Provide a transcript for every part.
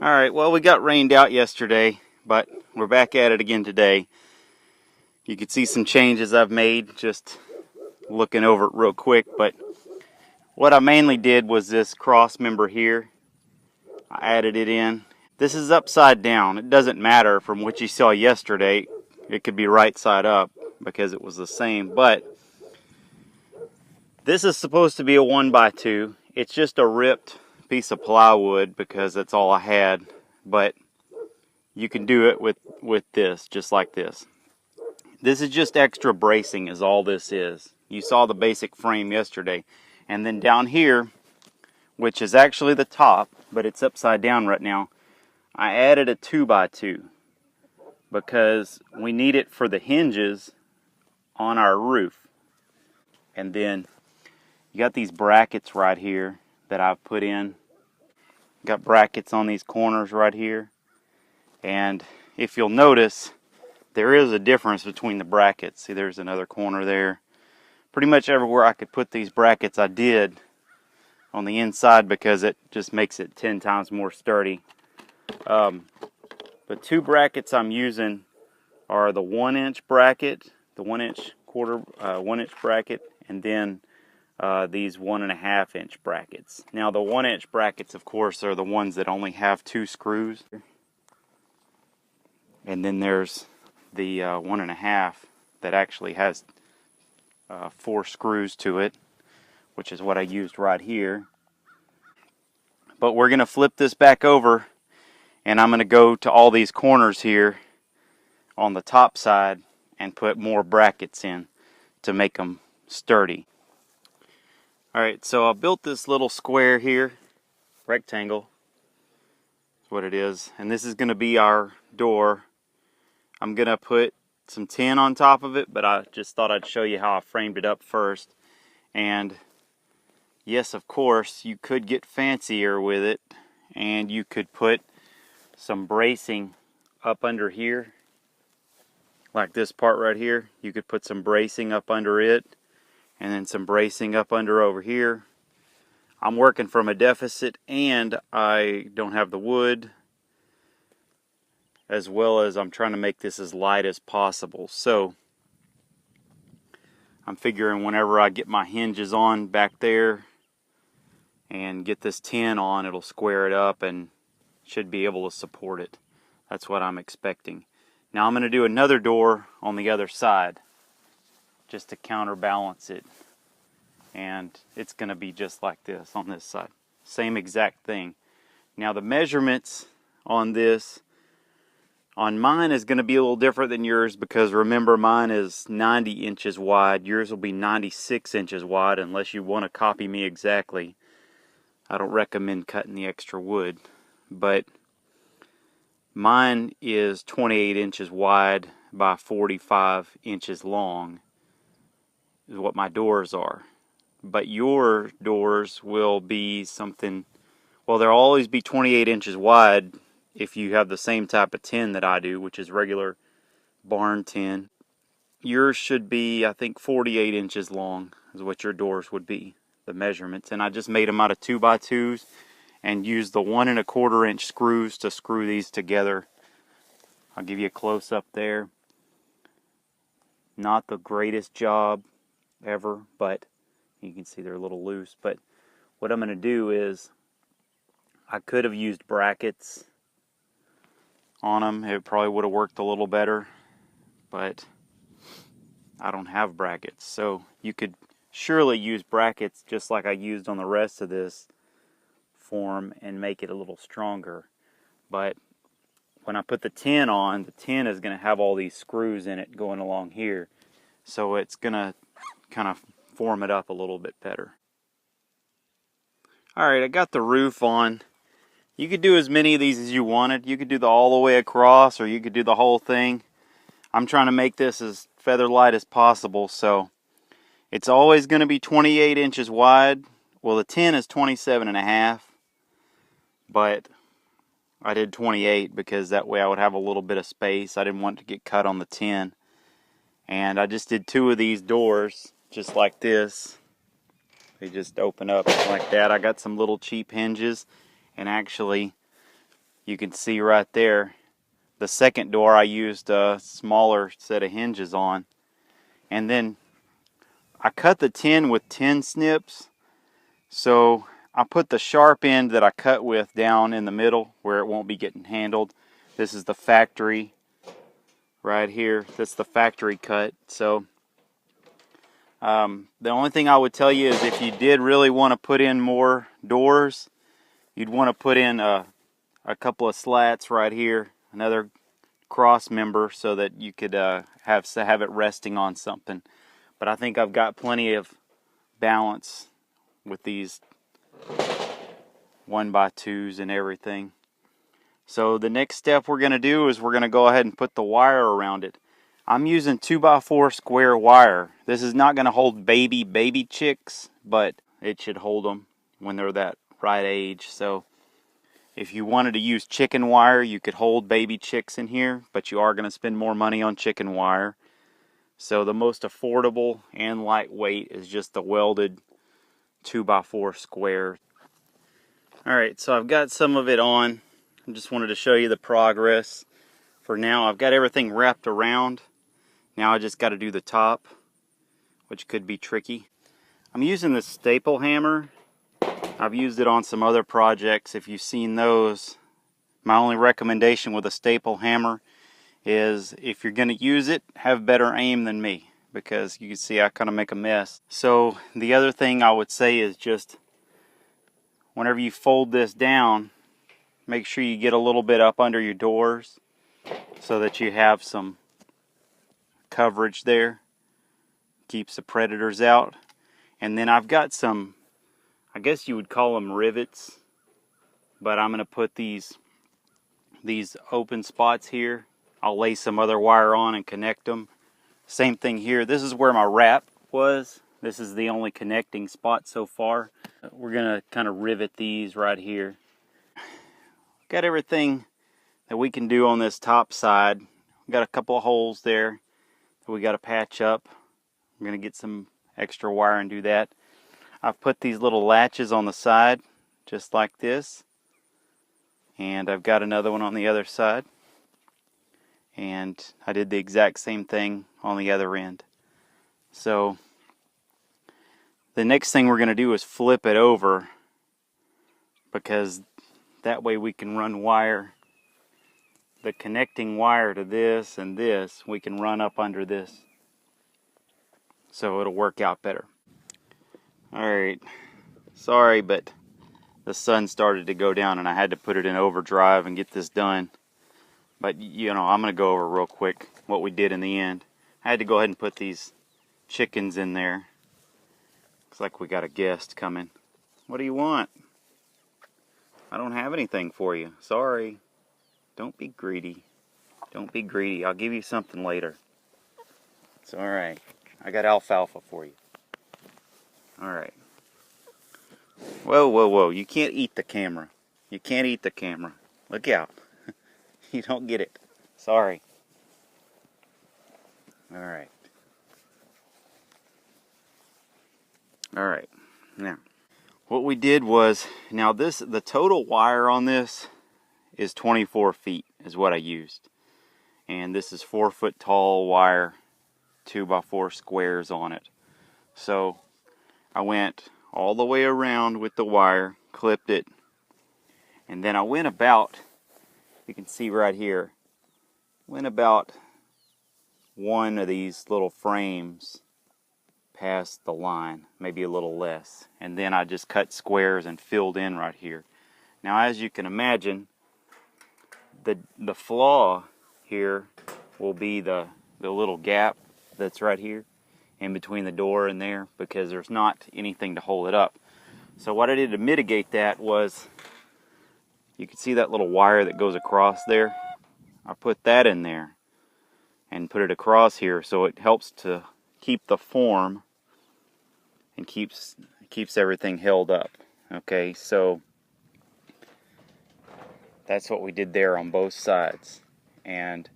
Alright, well, we got rained out yesterday, but we're back at it again today. You can see some changes I've made just looking over it real quick, but what I mainly did was this cross member here. I added it in. This is upside down. It doesn't matter from what you saw yesterday. It could be right side up because it was the same, but this is supposed to be a 1x2. It's just a ripped piece of plywood because that's all I had, but you can do it with this, just like this. This is just extra bracing is all this is. You saw the basic frame yesterday. And then down here, which is actually the top, but it's upside down right now, I added a 2x2 because we need it for the hinges on our roof. And then you got these brackets right here that I've put in. Got brackets on these corners right here. And if you'll notice, there is a difference between the brackets. See, there's another corner there. Pretty much everywhere I could put these brackets, I did on the inside because it just makes it 10 times more sturdy. The two brackets I'm using are the 1-inch bracket, the 1-inch bracket, and then these 1.5-inch brackets. Now the 1-inch brackets, of course, are the ones that only have 2 screws. And then there's the 1.5 that actually has 4 screws to it, which is what I used right here. But we're going to flip this back over, and I'm going to go to all these corners here on the top side and put more brackets in to make them sturdy. Alright, so I built this little square here, rectangle, is what it is, and this is going to be our door. I'm going to put some tin on top of it, but I just thought I'd show you how I framed it up first. And yes, of course, you could get fancier with it, and you could put some bracing up under here, like this part right here. You could put some bracing up under it, and then some bracing up under over here. I'm working from a deficit, and I don't have the wood, as well as I'm trying to make this as light as possible. So I'm figuring whenever I get my hinges on back there and get this tin on, it'll square it up and should be able to support it. That's what I'm expecting. Now I'm going to do another door on the other side just to counterbalance it. And it's going to be just like this on this side. Same exact thing. Now the measurements on this, on mine, is going to be a little different than yours because remember, mine is 90 inches wide. Yours will be 96 inches wide unless you want to copy me exactly. I don't recommend cutting the extra wood, but mine is 28 inches wide by 45 inches long is what my doors are. But your doors will be something, well, they'll always be 28 inches wide if you have the same type of tin that I do, which is regular barn tin. Yours should be, I think, 48 inches long is what your doors would be, the measurements. And I just made them out of 2x2s and used the 1.25-inch screws to screw these together. I'll give you a close-up there. Not the greatest job ever, but you can see they're a little loose. But what I'm going to do is, I could have used brackets on them. It probably would have worked a little better, but I don't have brackets. So you could surely use brackets just like I used on the rest of this form and make it a little stronger. But when I put the tin on, the tin is going to have all these screws in it going along here. So it's going to kind of form it up a little bit better. Alright, I got the roof on. You could do as many of these as you wanted. You could do the all the way across, or you could do the whole thing. I'm trying to make this as feather light as possible, so it's always going to be 28 inches wide. Well, the tin is 27.5, but I did 28 because that way I would have a little bit of space. I didn't want it to get cut on the tin. And I just did 2 of these doors, just like this. They just open up like that. I got some little cheap hinges. And actually, you can see right there. The second door I used a smaller set of hinges on. And then I cut the tin with tin snips. So I put the sharp end that I cut with down in the middle where it won't be getting handled. This is the factory right here. That's the factory cut. So the only thing I would tell you is if you did really want to put in more doors, you'd want to put in a couple of slats right here, another cross member, so that you could have it resting on something. But I think I've got plenty of balance with these 1x2s and everything. So the next step we're going to do is we're going to go ahead and put the wire around it. I'm using 2x4 square wire. This is not going to hold baby chicks, but it should hold them when they're that right age. So if you wanted to use chicken wire, you could hold baby chicks in here, but you are going to spend more money on chicken wire. So the most affordable and lightweight is just the welded 2x4 square. Alright, so I've got some of it on. I just wanted to show you the progress. For now, I've got everything wrapped around. Now I just got to do the top, which could be tricky. I'm using this staple hammer. I've used it on some other projects. If you've seen those, my only recommendation with a staple hammer is if you're going to use it, have better aim than me, because you can see I kind of make a mess. So the other thing I would say is just whenever you fold this down, make sure you get a little bit up under your doors so that you have some coverage there. Keeps the predators out. And then I've got some, I guess you would call them rivets, but I'm going to put these open spots here. I'll lay some other wire on and connect them. Same thing here. This is where my wrap was. This is the only connecting spot so far. We're going to kind of rivet these right here. Got everything that we can do on this top side. We got a couple of holes there that we got to patch up. I'm going to get some extra wire and do that. I've put these little latches on the side just like this, and I've got another one on the other side, and I did the exact same thing on the other end. So the next thing we're going to do is flip it over, because that way we can run wire, the connecting wire to this and this, we can run up under this, so it'll work out better. Alright, sorry, but the sun started to go down and I had to put it in overdrive and get this done. But you know, I'm going to go over real quick what we did in the end. I had to go ahead and put these chickens in there. Looks like we got a guest coming. What do you want? I don't have anything for you. Sorry. Don't be greedy. Don't be greedy. I'll give you something later. It's alright. I got alfalfa for you. Alright. Whoa, whoa, whoa. You can't eat the camera. You can't eat the camera. Look out. You don't get it. Sorry. Alright. Alright. Now, what we did was, now the total wire on this is 24 feet is what I used. And this is 4 foot tall wire, 2x4 squares on it. So I went all the way around with the wire, clipped it, and then I went about, you can see right here, went about one of these little frames past the line, maybe a little less, and then I just cut squares and filled in right here. Now, as you can imagine, the flaw here will be the little gap that's right here in between the door and there, because there's not anything to hold it up. So what I did to mitigate that was, you can see that little wire that goes across there. I put that in there and put it across here, so it helps to keep the form and keeps everything held up. Okay, so that's what we did there on both sides. And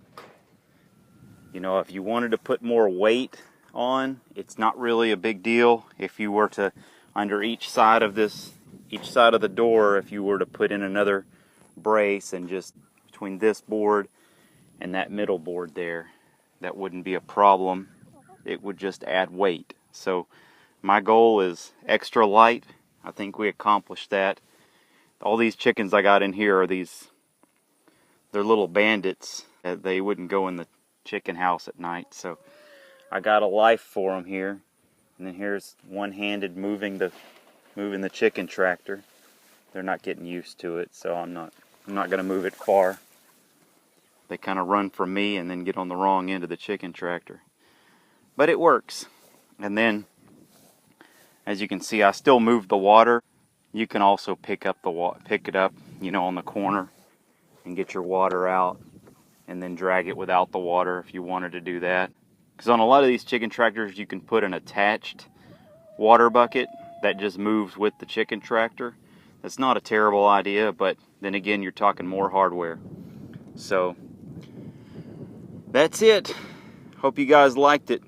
you know, if you wanted to put more weight on, it's not really a big deal. If you were to, under each side of the door, if you were to put in another brace and just between this board and that middle board there, that wouldn't be a problem. It would just add weight. So my goal is extra light. I think we accomplished that. All these chickens I got in here are they're little bandits. They wouldn't go in the chicken house at night. So I got a life for them here. And then here's one-handed moving the chicken tractor. They're not getting used to it, so I'm not going to move it far. They kind of run from me and then get on the wrong end of the chicken tractor. But it works. And then, as you can see, I still move the water. You can also pick it up, on the corner and get your water out and then drag it without the water if you wanted to do that. Because on a lot of these chicken tractors, you can put an attached water bucket that just moves with the chicken tractor. That's not a terrible idea, but then again, you're talking more hardware. So that's it. Hope you guys liked it.